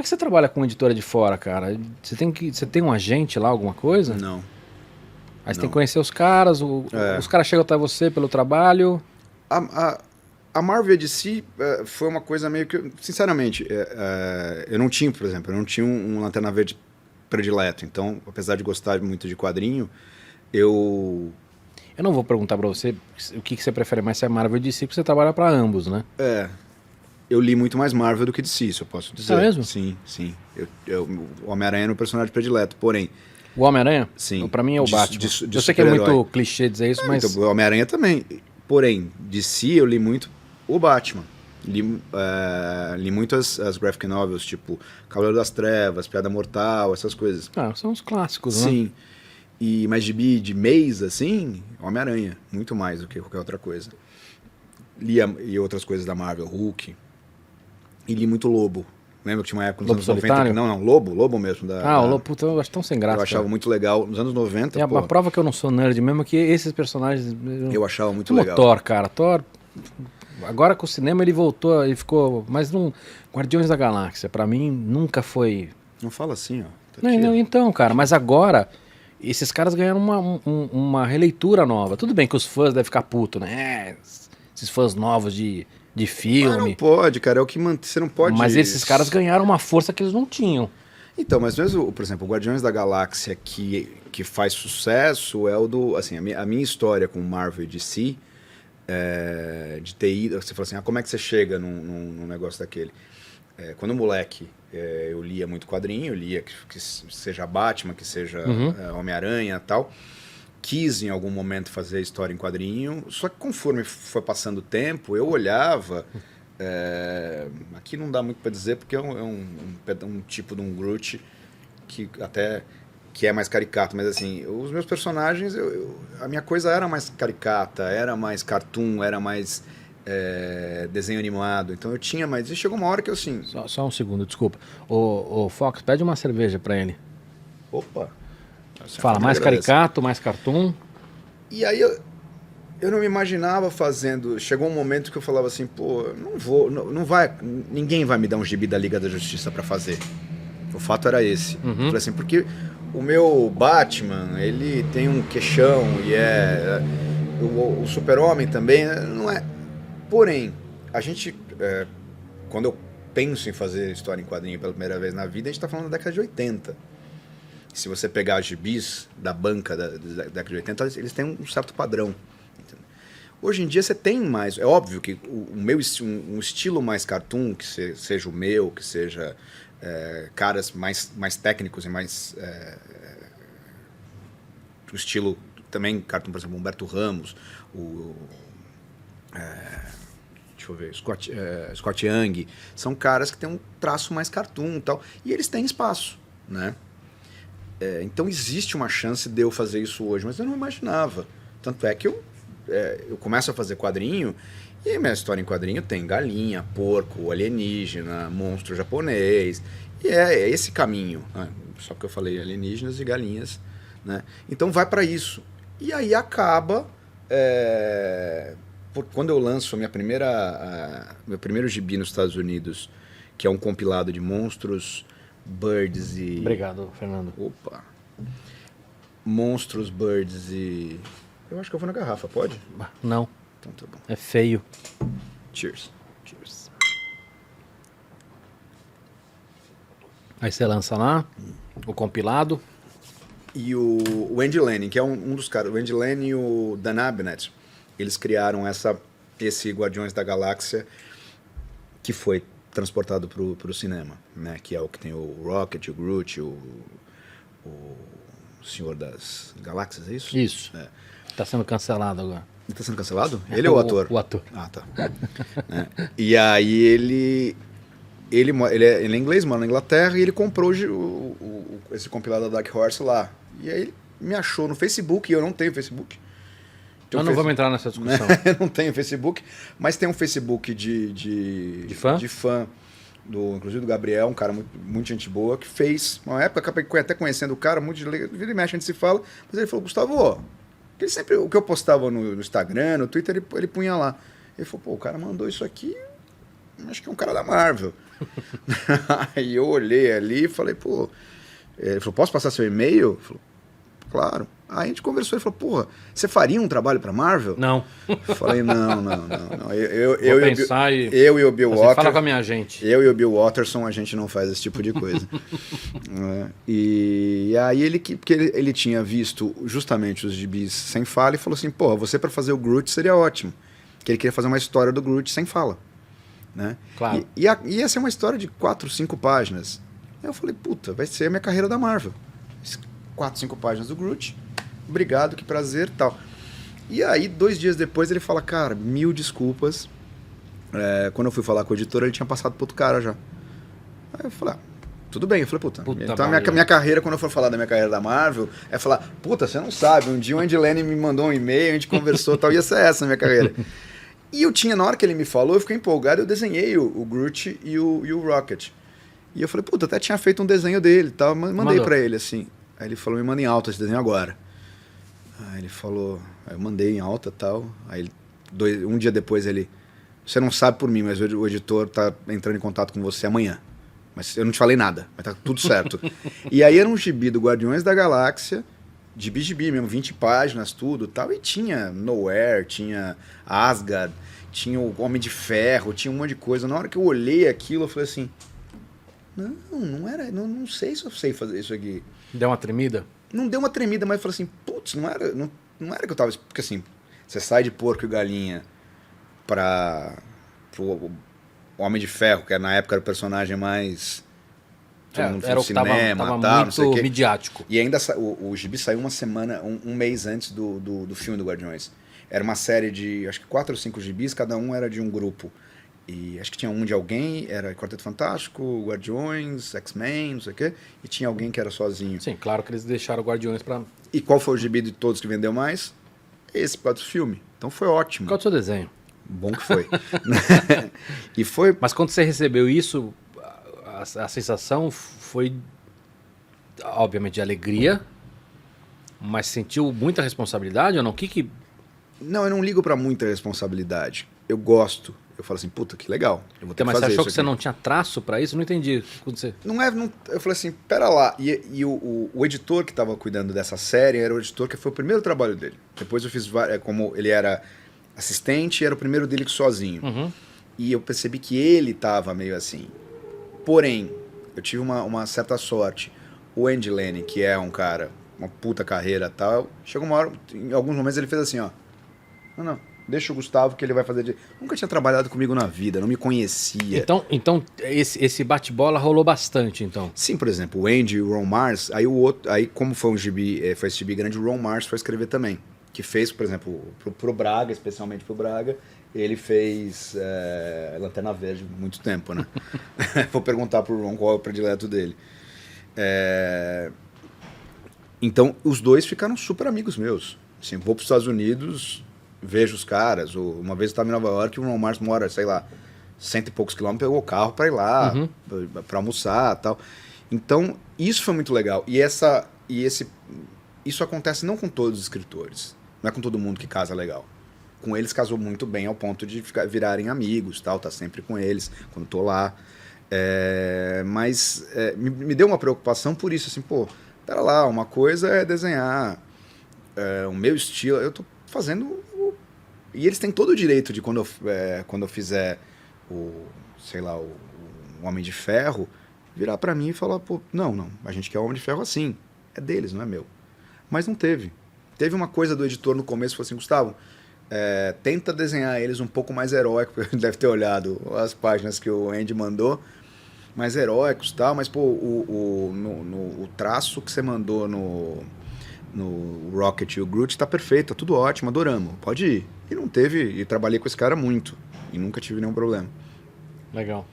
Como é que você trabalha com editora de fora, cara? Você tem um agente lá, alguma coisa? Não. Aí você tem que conhecer os caras, os caras chegam até você pelo trabalho. A Marvel e a DC foi uma coisa meio que... Sinceramente, eu não tinha, por exemplo, eu não tinha um Lanterna Verde predileto. Então, apesar de gostar muito de quadrinho, eu não vou perguntar pra você o que você prefere mais, se é Marvel ou DC, porque você trabalha pra ambos, né? eu li muito mais Marvel do que DC, isso eu posso dizer. É mesmo? Sim. O Homem-Aranha é meu personagem predileto, porém... O Homem-Aranha? Sim. Pra mim é o Batman. De Eu sei que é muito super-herói. clichê dizer isso, mas... Então, o Homem-Aranha também. Porém, DC eu li muito o Batman. Li muito as graphic novels, tipo Cavaleiro das Trevas, Piada Mortal, essas coisas. São os clássicos, né? Sim. Mas de mês, assim, Homem-Aranha. Muito mais do que qualquer outra coisa. E outras coisas da Marvel, Hulk. E li muito Lobo. Lembra que tinha uma época nos Lobo anos 90? Solitário? Não, Lobo mesmo. O Lobo, puta, eu acho tão sem graça. Eu achava muito legal. Nos anos 90, E a prova que eu não sou nerd mesmo é que esses personagens... eu achava muito Como legal. Thor, cara. Thor... Agora com o cinema ele voltou, ele ficou... Mas não... Guardiões da Galáxia, pra mim, nunca foi... Não fala assim, ó. Não, então, cara, mas agora... Esses caras ganharam uma releitura nova. Tudo bem que os fãs devem ficar putos, né? Esses fãs novos de filme. Mas não pode, cara. É o que você não pode... Mas esses caras ganharam uma força que eles não tinham. Então, mas mesmo, por exemplo, o Guardiões da Galáxia que faz sucesso é o do... Assim, a minha história com Marvel e DC, de ter ido... Você fala assim, como é que você chega num negócio daquele? Quando moleque, eu lia muito quadrinho, eu lia que seja Batman, que seja Homem-Aranha e tal. Quis em algum momento fazer história em quadrinho, só que conforme foi passando o tempo, eu olhava... aqui não dá muito para dizer, porque é um tipo de um Groot que é mais caricato, mas assim, os meus personagens, a minha coisa era mais caricata, era mais cartoon, era mais desenho animado, então eu tinha mais... E chegou uma hora que eu assim... Só um segundo, desculpa. O Fox, pede uma cerveja pra ele. Opa! Fala, mais caricato, mais cartoon. E aí eu não me imaginava fazendo... Chegou um momento que eu falava assim, pô, ninguém vai me dar um gibi da Liga da Justiça pra fazer. O fato era esse. Eu falei assim, porque o meu Batman, ele tem um queixão e o Super-Homem também, não é... Porém, a gente, quando eu penso em fazer história em quadrinho pela primeira vez na vida, a gente tá falando da década de 80. Se você pegar os gibis da banca da década de 80, eles têm um certo padrão. Entendeu? Hoje em dia você tem mais... É óbvio que um estilo mais cartoon, que seja o meu, que seja caras mais técnicos e mais... o estilo também cartoon, por exemplo, Humberto Ramos, deixa eu ver, Scott Young, são caras que têm um traço mais cartoon e tal, e eles têm espaço, né? Então existe uma chance de eu fazer isso hoje, mas eu não imaginava. Tanto é que eu começo a fazer quadrinho, e minha história em quadrinho tem galinha, porco, alienígena, monstro japonês, e é esse caminho, né? Só que eu falei alienígenas e galinhas, né? Então vai para isso. E aí acaba... quando eu lanço meu primeiro gibi nos Estados Unidos, que é um compilado de monstros, birds e... Obrigado, Fernando. Opa! Monstros, birds e... Eu acho que eu vou na garrafa, pode? Não. Então tá bom. É feio. Cheers. Cheers. Aí você lança lá o compilado. E o Andy Lanning, que é um dos caras, o Andy Lanning e o Dan Abnett, eles criaram esse Guardiões da Galáxia que foi transportado pro cinema, né? Que é o que tem o Rocket, o Groot, o Senhor das Galáxias, é isso? Isso. Tá sendo cancelado agora. Ele tá sendo cancelado? Ele é o ator? O ator. Ah, tá. E aí ele é inglês, mora na Inglaterra, e ele comprou esse compilado da Dark Horse lá. E aí ele me achou no Facebook, e eu não tenho Facebook. Nós não vamos entrar nessa discussão. Eu não tenho Facebook, mas tem um Facebook de fã? De fã, inclusive do Gabriel, um cara muito gente boa, que fez, uma época, acabei até conhecendo o cara, muito de vida e mexe, a gente se fala, mas ele falou, Gustavo, o que eu postava no Instagram, no Twitter, ele punha lá. Ele falou, pô, o cara mandou isso aqui, acho que é um cara da Marvel. Aí eu olhei ali e falei, pô... Ele falou, posso passar seu e-mail? Ele falou, claro. Aí a gente conversou e falou, porra, você faria um trabalho pra Marvel? Não. Eu falei, não. Vou pensar eu e o Bill Você Watterson... fala com a minha gente. Eu e o Bill Watterson, a gente não faz esse tipo de coisa. E aí porque ele tinha visto justamente os gibis sem fala e falou assim, pô, você pra fazer o Groot seria ótimo. Que ele queria fazer uma história do Groot sem fala. Né? Claro. E ia ser uma história de 4, 5 páginas. Aí eu falei, puta, vai ser a minha carreira da Marvel. 4, 5 páginas do Groot. Obrigado, que prazer, tal. E aí, 2 dias depois, ele fala, cara, 1000 desculpas. Quando eu fui falar com o editor, ele tinha passado pro outro cara já. Aí eu falei, tudo bem. Eu falei, puta então a minha carreira, quando eu for falar da minha carreira da Marvel, é falar, puta, você não sabe, um dia o Andy Lanning me mandou um e-mail, a gente conversou, tal, ia ser essa a minha carreira. E eu tinha, na hora que ele me falou, eu fiquei empolgado, eu desenhei o Groot e o Rocket. E eu falei, puta, até tinha feito um desenho dele e tal, mandei pra ele, assim. Aí ele falou, me manda em alta esse desenho agora. Aí ele falou, aí eu mandei em alta e tal. Aí um dia depois ele, você não sabe por mim, mas o editor tá entrando em contato com você amanhã. Mas eu não te falei nada, mas tá tudo certo. E aí era um gibi do Guardiões da Galáxia, gibi mesmo, 20 páginas, tudo e tal. E tinha Nowhere, tinha Asgard, tinha o Homem de Ferro, tinha um monte de coisa. Na hora que eu olhei aquilo, eu falei assim, não era, não sei se eu sei fazer isso aqui. Deu uma tremida? Não deu uma tremida, mas eu falei assim, putz, não era que eu tava... Porque assim, você sai de Porco e Galinha pro Homem de Ferro, que na época era o personagem mais... era o que tava tal, muito midiático. E ainda o gibi saiu uma semana, um mês antes do filme do Guardiões. Era uma série de, acho que 4 ou 5 gibis, cada um era de um grupo. E acho que tinha um de alguém, era Quarteto Fantástico, Guardiões, X-Men, não sei o quê, e tinha alguém que era sozinho. Sim, claro que eles deixaram Guardiões pra... E qual foi o gibi de todos que vendeu mais? Esse, por causa do filme. Então foi ótimo. Qual é o seu desenho? Bom que foi. E foi... Mas quando você recebeu isso, a sensação foi, obviamente, de alegria, mas sentiu muita responsabilidade ou não? Não, eu não ligo pra muita responsabilidade. Eu gosto. Eu falo assim, puta, que legal. Eu vou ter mas que fazer você achou isso que aqui. você não tinha traço pra isso? Não entendi. Eu falei assim, pera lá. E o editor que estava cuidando dessa série era o editor que foi o primeiro trabalho dele. Depois eu fiz, como ele era assistente, era o primeiro dele sozinho. Uhum. E eu percebi que ele estava meio assim. Porém, eu tive uma certa sorte. O Andy Lanning, que é um cara, uma puta carreira e tal, chegou uma hora, em alguns momentos ele fez assim, ó. Não. Deixa o Gustavo que ele vai fazer... Nunca tinha trabalhado comigo na vida, não me conhecia. Então esse bate-bola rolou bastante, então? Sim, por exemplo, o Andy e o Ron Mars, aí como foi foi esse gibi grande, o Ron Mars foi escrever também. Que fez, por exemplo, pro Braga, especialmente pro Braga, ele fez Lanterna Verde muito tempo, né? Vou perguntar pro Ron qual é o predileto dele. Então, os dois ficaram super amigos meus. Assim, vou pros Estados Unidos... Vejo os caras. Uma vez eu estava em Nova York e o Ron Mars mora, sei lá, 100 e poucos quilômetros, pegou o carro para ir lá, para almoçar e tal. Então, isso foi muito legal. Isso acontece não com todos os escritores. Não é com todo mundo que casa legal. Com eles casou muito bem ao ponto de virarem amigos, tal, tá sempre com eles quando tô lá. Mas me deu uma preocupação por isso, assim, pô, pera lá, uma coisa é desenhar o meu estilo, eu tô fazendo... E eles têm todo o direito de, quando eu fizer o Homem de Ferro, virar pra mim e falar, pô, não, a gente quer o Homem de Ferro assim. É deles, não é meu. Mas não teve. Teve uma coisa do editor no começo, falou assim, Gustavo, tenta desenhar eles um pouco mais heróicos, porque ele deve ter olhado as páginas que o Andy mandou, mais heróicos e tal, mas, pô, o traço que você mandou no Rocket e o Groot tá perfeito, tá tudo ótimo, adoramos, pode ir. E não teve, e trabalhei com esse cara muito, e nunca tive nenhum problema. Legal.